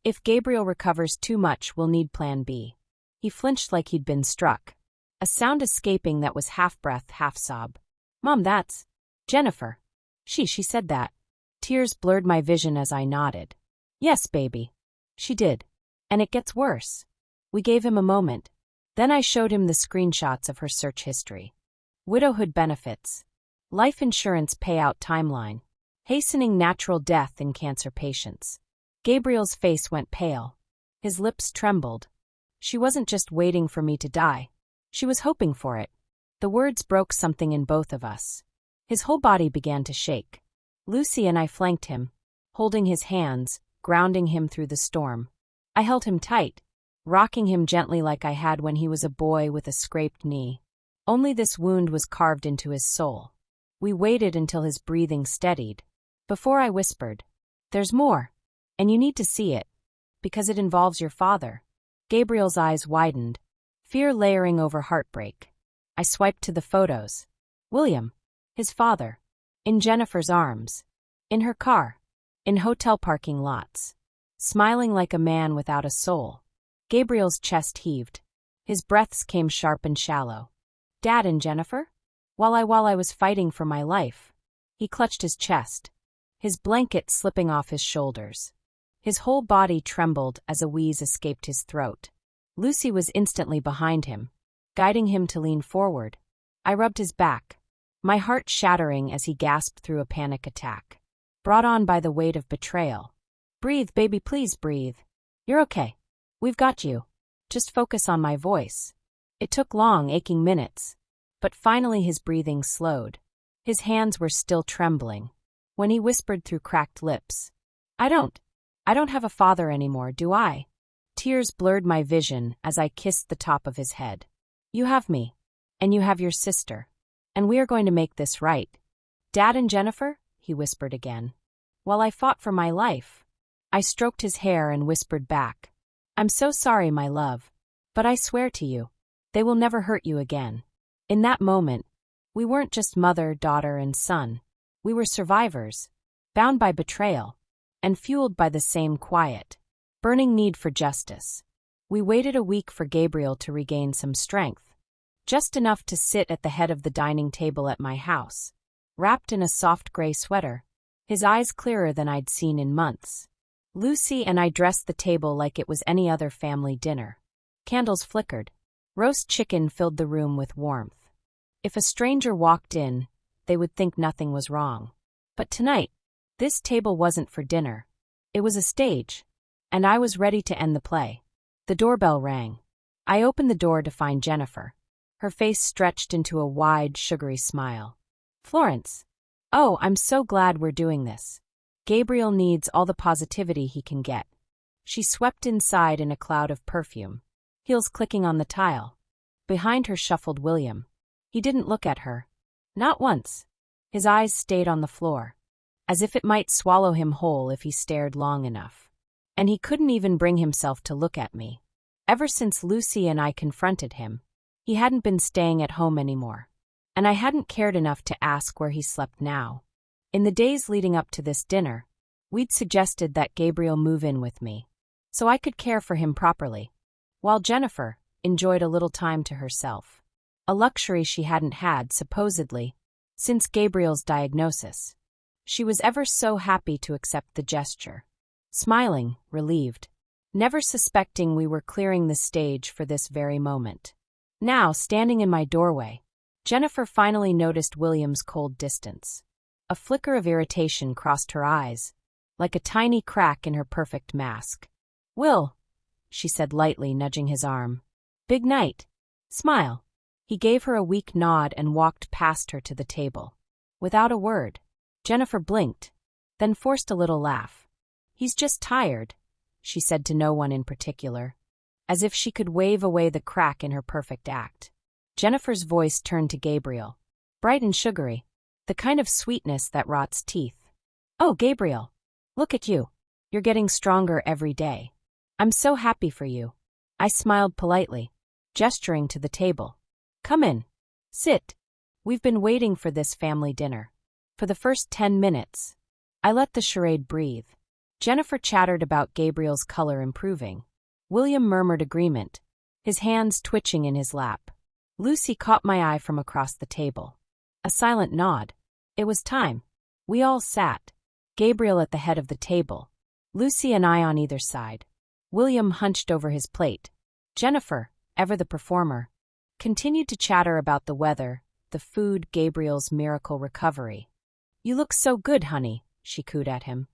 "If Gabriel recovers too much, we'll need Plan B." He flinched like he'd been struck. A sound escaping that was half breath, half sob. "Mom, that's Jennifer." She said that. Tears blurred my vision as I nodded. "Yes, baby. She did. And it gets worse." We gave him a moment. Then I showed him the screenshots of her search history. Widowhood benefits. Life insurance payout timeline. Hastening natural death in cancer patients. Gabriel's face went pale. His lips trembled. She wasn't just waiting for me to die. She was hoping for it. The words broke something in both of us. His whole body began to shake. Lucy and I flanked him, holding his hands, grounding him through the storm. I held him tight, rocking him gently like I had when he was a boy with a scraped knee. Only this wound was carved into his soul. We waited until his breathing steadied. Before I whispered, "There's more, and you need to see it, because it involves your father." Gabriel's eyes widened, fear layering over heartbreak. I swiped to the photos. William, his father, in Jennifer's arms, in her car, in hotel parking lots, smiling like a man without a soul. Gabriel's chest heaved. His breaths came sharp and shallow. "Dad and Jennifer?" While I was fighting for my life. He clutched his chest, his blanket slipping off his shoulders. His whole body trembled as a wheeze escaped his throat. Lucy was instantly behind him, guiding him to lean forward. I rubbed his back, my heart shattering as he gasped through a panic attack, brought on by the weight of betrayal. "Breathe, baby, please breathe. You're okay. We've got you. Just focus on my voice." It took long, aching minutes, but finally his breathing slowed. His hands were still trembling. when he whispered through cracked lips. I don't have a father anymore, do I? Tears blurred my vision as I kissed the top of his head. You have me. And you have your sister. And we are going to make this right. Dad and Jennifer? He whispered again. While I fought for my life. I stroked his hair and whispered back. I'm so sorry, my love. But I swear to you, they will never hurt you again. In that moment, we weren't just mother, daughter, and son. We were survivors, bound by betrayal, and fueled by the same quiet, burning need for justice. We waited a week for Gabriel to regain some strength, just enough to sit at the head of the dining table at my house, wrapped in a soft gray sweater, his eyes clearer than I'd seen in months. Lucy and I dressed the table like it was any other family dinner. Candles flickered. Roast chicken filled the room with warmth. If a stranger walked in, they would think nothing was wrong. But tonight, this table wasn't for dinner. It was a stage, and I was ready to end the play. The doorbell rang. I opened the door to find Jennifer. Her face stretched into a wide, sugary smile. Florence. Oh, I'm so glad we're doing this. Gabriel needs all the positivity he can get. She swept inside in a cloud of perfume, heels clicking on the tile. Behind her shuffled William. He didn't look at her. Not once. His eyes stayed on the floor, as if it might swallow him whole if he stared long enough. And he couldn't even bring himself to look at me. Ever since Lucy and I confronted him, he hadn't been staying at home anymore. And I hadn't cared enough to ask where he slept now. In the days leading up to this dinner, we'd suggested that Gabriel move in with me, so I could care for him properly, while Jennifer enjoyed a little time to herself, a luxury she hadn't had, supposedly, since Gabriel's diagnosis. She was ever so happy to accept the gesture, smiling, relieved, never suspecting we were clearing the stage for this very moment. Now, standing in my doorway, Jennifer finally noticed William's cold distance. A flicker of irritation crossed her eyes, like a tiny crack in her perfect mask. Will, she said lightly, nudging his arm. Big night. Smile. He gave her a weak nod and walked past her to the table. Without a word, Jennifer blinked, then forced a little laugh. He's just tired, she said to no one in particular, as if she could wave away the crack in her perfect act. Jennifer's voice turned to Gabriel, bright and sugary, the kind of sweetness that rots teeth. Oh, Gabriel, look at you. You're getting stronger every day. I'm so happy for you. I smiled politely, gesturing to the table. Come in. Sit. We've been waiting for this family dinner. For the first 10 minutes, I let the charade breathe. Jennifer chattered about Gabriel's color improving. William murmured agreement, his hands twitching in his lap. Lucy caught my eye from across the table. A silent nod. It was time. We all sat. Gabriel at the head of the table, Lucy and I on either side. William hunched over his plate. Jennifer, ever the performer, continued to chatter about the weather, the food, Gabriel's miracle recovery. You look so good, honey, she cooed at him.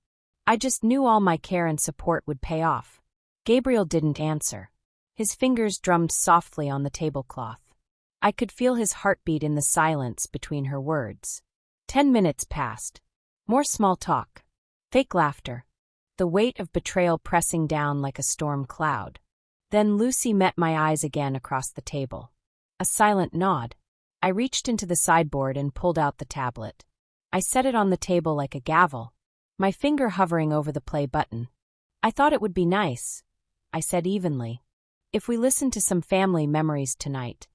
I just knew all my care and support would pay off. Gabriel didn't answer. His fingers drummed softly on the tablecloth. I could feel his heartbeat in the silence between her words. 10 minutes passed. More small talk. Fake laughter. The weight of betrayal pressing down like a storm cloud. Then Lucy met my eyes again across the table. A silent nod. I reached into the sideboard and pulled out the tablet. I set it on the table like a gavel, my finger hovering over the play button. I thought it would be nice, I said evenly, if we listened to some family memories tonight.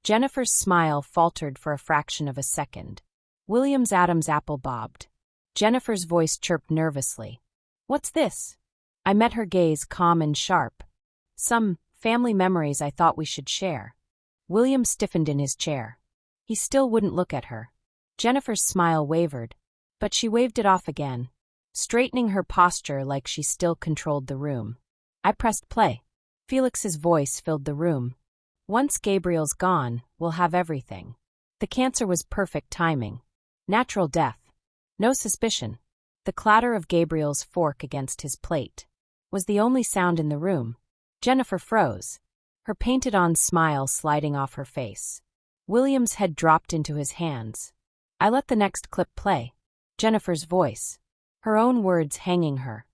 Jennifer's smile faltered for a fraction of a second. William's Adam's apple bobbed. Jennifer's voice chirped nervously. What's this? I met her gaze, calm and sharp. Some family memories I thought we should share. William stiffened in his chair. He still wouldn't look at her. Jennifer's smile wavered, but she waved it off again, straightening her posture like she still controlled the room. I pressed play. Felix's voice filled the room. Once Gabriel's gone, we'll have everything. The cancer was perfect timing. Natural death. No suspicion. The clatter of Gabriel's fork against his plate was the only sound in the room. Jennifer froze, her painted-on smile sliding off her face. William's head dropped into his hands. I let the next clip play. Jennifer's voice. Her own words hanging her.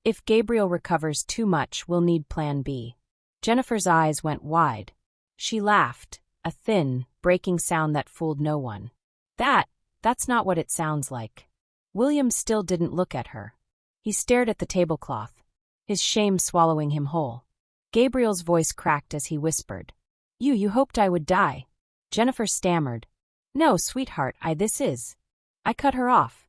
If Gabriel recovers too much, we'll need plan B. Jennifer's eyes went wide. She laughed, a thin, breaking sound that fooled no one. That's not what it sounds like. William still didn't look at her. He stared at the tablecloth, his shame swallowing him whole. Gabriel's voice cracked as he whispered. You hoped I would die. Jennifer stammered. No, sweetheart, I cut her off.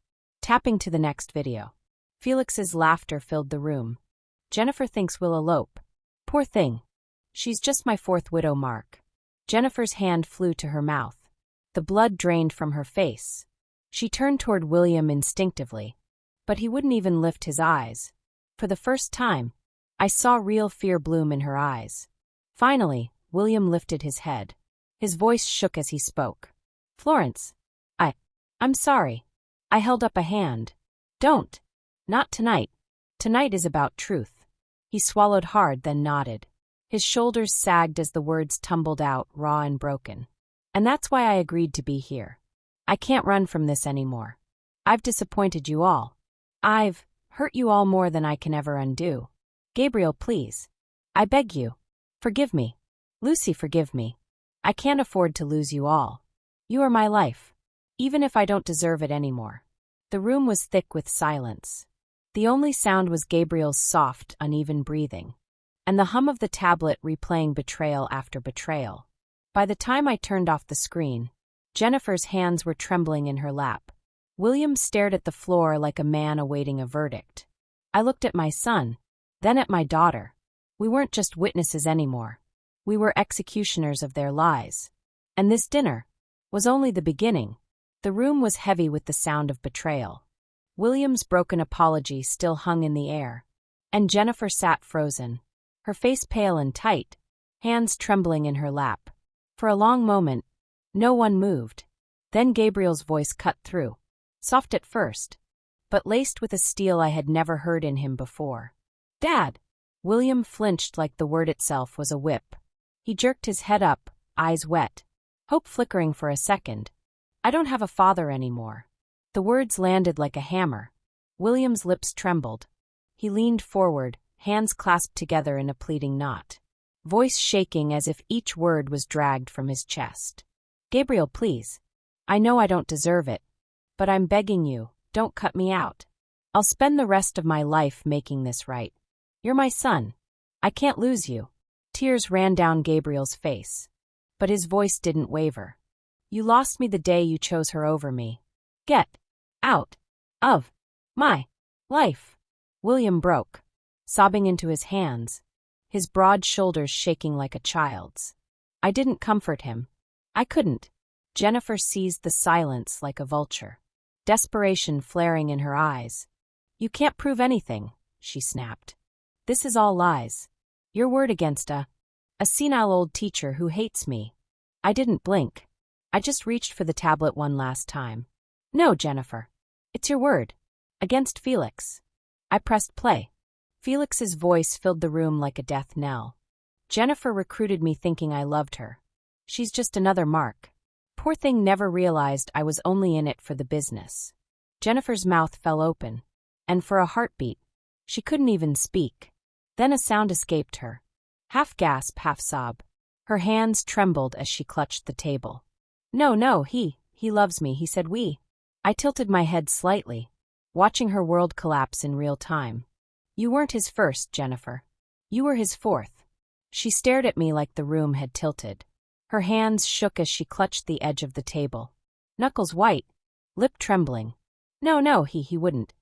Tapping to the next video. Felix's laughter filled the room. Jennifer thinks we'll elope. Poor thing. She's just my fourth widow, Mark. Jennifer's hand flew to her mouth. The blood drained from her face. She turned toward William instinctively, but he wouldn't even lift his eyes. For the first time, I saw real fear bloom in her eyes. Finally, William lifted his head. His voice shook as he spoke. Florence, I'm sorry. I held up a hand. Don't. Not tonight. Tonight is about truth. He swallowed hard, then nodded. His shoulders sagged as the words tumbled out, raw and broken. And that's why I agreed to be here. I can't run from this anymore. I've disappointed you all. I've hurt you all more than I can ever undo. Gabriel, please. I beg you. Forgive me. Lucy, forgive me. I can't afford to lose you all. You are my life. Even if I don't deserve it anymore. The room was thick with silence. The only sound was Gabriel's soft, uneven breathing, and the hum of the tablet replaying betrayal after betrayal. By the time I turned off the screen, Jennifer's hands were trembling in her lap. William stared at the floor like a man awaiting a verdict. I looked at my son, then at my daughter. We weren't just witnesses anymore. We were executioners of their lies. And this dinner was only the beginning. The room was heavy with the sound of betrayal. William's broken apology still hung in the air. And Jennifer sat frozen, her face pale and tight, hands trembling in her lap. For a long moment, no one moved. Then Gabriel's voice cut through, soft at first, but laced with a steel I had never heard in him before. Dad! William flinched like the word itself was a whip. He jerked his head up, eyes wet, hope flickering for a second. I don't have a father anymore. The words landed like a hammer. William's lips trembled. He leaned forward, hands clasped together in a pleading knot, voice shaking as if each word was dragged from his chest. Gabriel, please. I know I don't deserve it, but I'm begging you, don't cut me out. I'll spend the rest of my life making this right. You're my son. I can't lose you. Tears ran down Gabriel's face, but his voice didn't waver. You lost me the day you chose her over me. Get out of my life. William broke, sobbing into his hands, his broad shoulders shaking like a child's. I didn't comfort him. I couldn't. Jennifer seized the silence like a vulture, desperation flaring in her eyes. You can't prove anything, she snapped. This is all lies. Your word against a senile old teacher who hates me. I didn't blink. I just reached for the tablet one last time. No, Jennifer. It's your word. Against Felix. I pressed play. Felix's voice filled the room like a death knell. Jennifer recruited me thinking I loved her. She's just another Mark. Poor thing never realized I was only in it for the business. Jennifer's mouth fell open, and for a heartbeat, she couldn't even speak. Then a sound escaped her. Half gasp, half sob. Her hands trembled as she clutched the table. No, he loves me, he said we. I tilted my head slightly, watching her world collapse in real time. You weren't his first, Jennifer. You were his fourth. She stared at me like the room had tilted. Her hands shook as she clutched the edge of the table. Knuckles white, lip trembling. No, he wouldn't.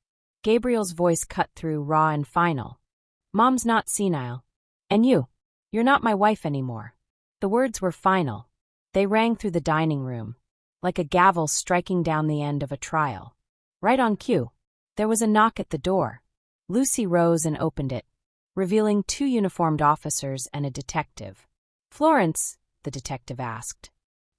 Gabriel's voice cut through, raw and final. Mom's not senile. And you're not my wife anymore. The words were final. They rang through the dining room, like a gavel striking down the end of a trial. Right on cue, there was a knock at the door. Lucy rose and opened it, revealing 2 uniformed officers and a detective. Florence, the detective asked.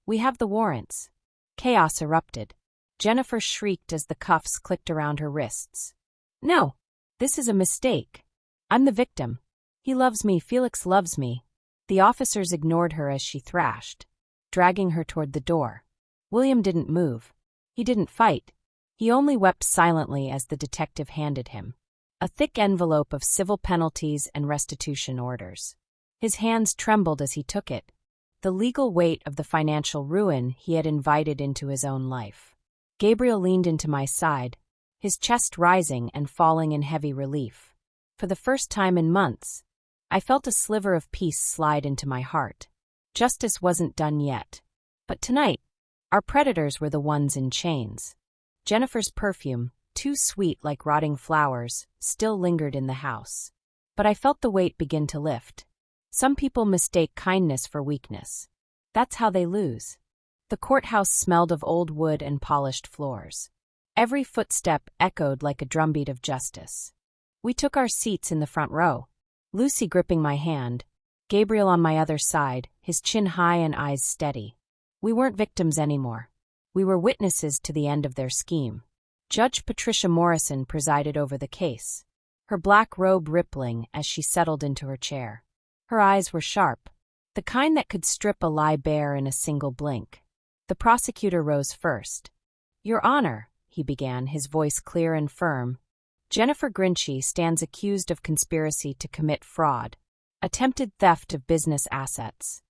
We have the warrants. Chaos erupted. Jennifer shrieked as the cuffs clicked around her wrists. No, this is a mistake. I'm the victim. He loves me, Felix loves me. The officers ignored her as she thrashed, dragging her toward the door. William didn't move. He didn't fight. He only wept silently as the detective handed him a thick envelope of civil penalties and restitution orders. His hands trembled as he took it, the legal weight of the financial ruin he had invited into his own life. Gabriel leaned into my side, his chest rising and falling in heavy relief. For the first time in months, I felt a sliver of peace slide into my heart. Justice wasn't done yet. But tonight, our predators were the ones in chains. Jennifer's perfume, too sweet like rotting flowers, still lingered in the house. But I felt the weight begin to lift. Some people mistake kindness for weakness. That's how they lose. The courthouse smelled of old wood and polished floors. Every footstep echoed like a drumbeat of justice. We took our seats in the front row, Lucy gripping my hand, Gabriel on my other side, his chin high and eyes steady. We weren't victims anymore. We were witnesses to the end of their scheme. Judge Patricia Morrison presided over the case, her black robe rippling as she settled into her chair. Her eyes were sharp, the kind that could strip a lie bare in a single blink. The prosecutor rose first. "Your Honor," he began, his voice clear and firm, "Jennifer Grinchy stands accused of conspiracy to commit fraud, attempted theft of business assets,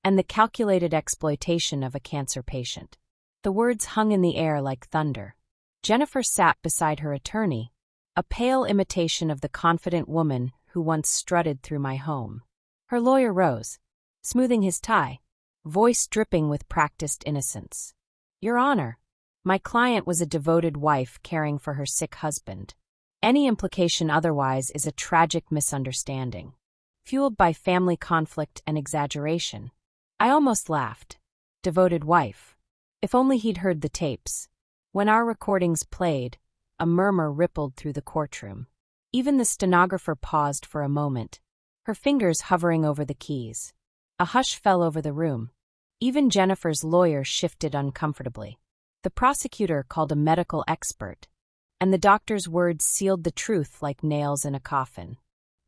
and the calculated exploitation of a cancer patient." The words hung in the air like thunder. Jennifer sat beside her attorney, a pale imitation of the confident woman who once strutted through my home. Her lawyer rose, smoothing his tie, voice dripping with practiced innocence. "Your Honor, my client was a devoted wife caring for her sick husband. Any implication otherwise is a tragic misunderstanding, fueled by family conflict and exaggeration." I almost laughed. Devoted wife. If only he'd heard the tapes. When our recordings played, a murmur rippled through the courtroom. Even the stenographer paused for a moment, her fingers hovering over the keys. A hush fell over the room. Even Jennifer's lawyer shifted uncomfortably. The prosecutor called a medical expert, and the doctor's words sealed the truth like nails in a coffin.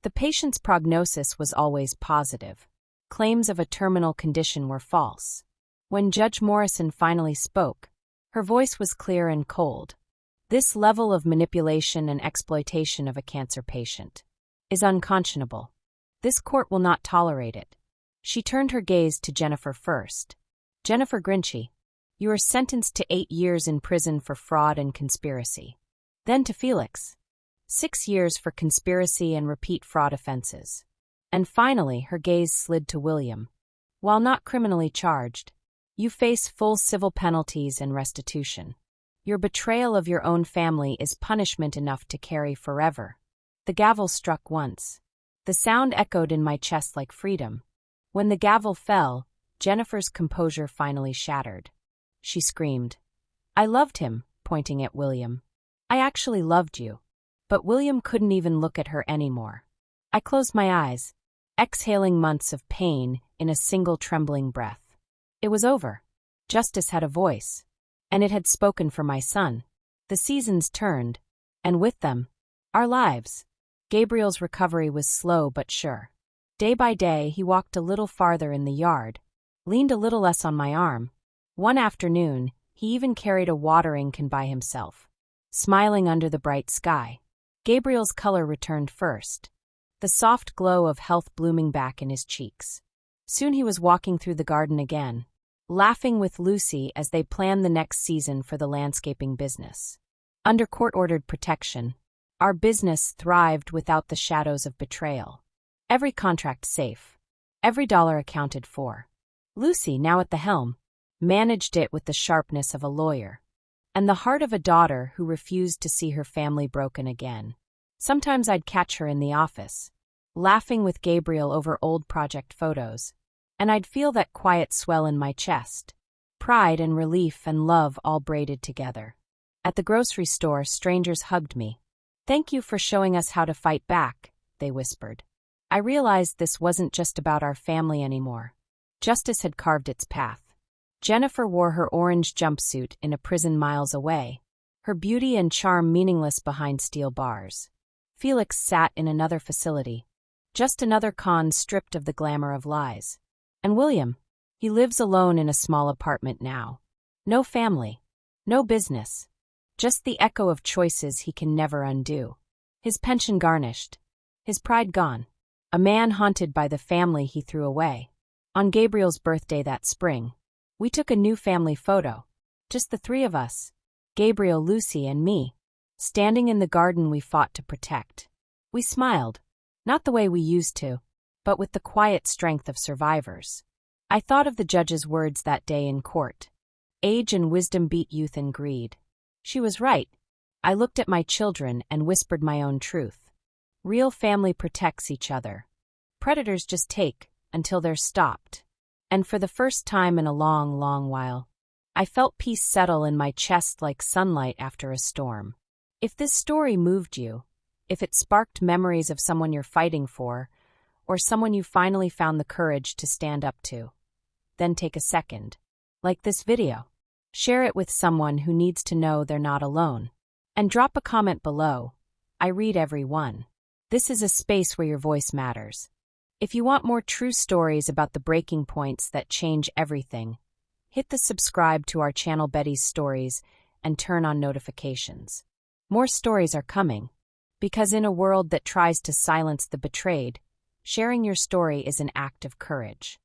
The patient's prognosis was always positive. Claims of a terminal condition were false. When Judge Morrison finally spoke, her voice was clear and cold. "This level of manipulation and exploitation of a cancer patient is unconscionable. This court will not tolerate it." She turned her gaze to Jennifer first. "Jennifer Grinchy, you are sentenced to 8 years in prison for fraud and conspiracy. Then to Felix, 6 years for conspiracy and repeat fraud offenses. And finally, her gaze slid to William. While not criminally charged, you face full civil penalties and restitution. Your betrayal of your own family is punishment enough to carry forever." The gavel struck once. The sound echoed in my chest like freedom. When the gavel fell, Jennifer's composure finally shattered. She screamed, "I loved him," pointing at William. "I actually loved you." But William couldn't even look at her anymore. I closed my eyes, exhaling months of pain in a single trembling breath. It was over. Justice had a voice, and it had spoken for my son. The seasons turned, and with them, our lives. Gabriel's recovery was slow but sure. Day by day, he walked a little farther in the yard, leaned a little less on my arm. One afternoon, he even carried a watering can by himself, smiling under the bright sky. Gabriel's color returned first, the soft glow of health blooming back in his cheeks. Soon he was walking through the garden again, laughing with Lucy as they planned the next season for the landscaping business. Under court-ordered protection, our business thrived without the shadows of betrayal. Every contract safe, every dollar accounted for. Lucy, now at the helm, managed it with the sharpness of a lawyer, and the heart of a daughter who refused to see her family broken again. Sometimes I'd catch her in the office, laughing with Gabriel over old project photos, and I'd feel that quiet swell in my chest, pride and relief and love all braided together. At the grocery store, strangers hugged me. "Thank you for showing us how to fight back," they whispered. I realized this wasn't just about our family anymore. Justice had carved its path. Jennifer wore her orange jumpsuit in a prison miles away, her beauty and charm meaningless behind steel bars. Felix sat in another facility, just another con stripped of the glamour of lies. And William, he lives alone in a small apartment now. No family, no business, Just the echo of choices he can never undo. His pension garnished. His pride gone. A man haunted by the family he threw away. On Gabriel's birthday that spring, we took a new family photo. Just the three of us. Gabriel, Lucy, and me. Standing in the garden we fought to protect. We smiled. Not the way we used to, but with the quiet strength of survivors. I thought of the judge's words that day in court. Age and wisdom beat youth and greed. She was right. I looked at my children and whispered my own truth. Real family protects each other. Predators just take until they're stopped. And for the first time in a long, long while, I felt peace settle in my chest like sunlight after a storm. If this story moved you, if it sparked memories of someone you're fighting for, or someone you finally found the courage to stand up to, then take a second. Like this video. Share it with someone who needs to know they're not alone. And drop a comment below. I read every one. This is a space where your voice matters. If you want more true stories about the breaking points that change everything, hit the subscribe to our channel Betty's Stories and turn on notifications. More stories are coming. Because in a world that tries to silence the betrayed, sharing your story is an act of courage.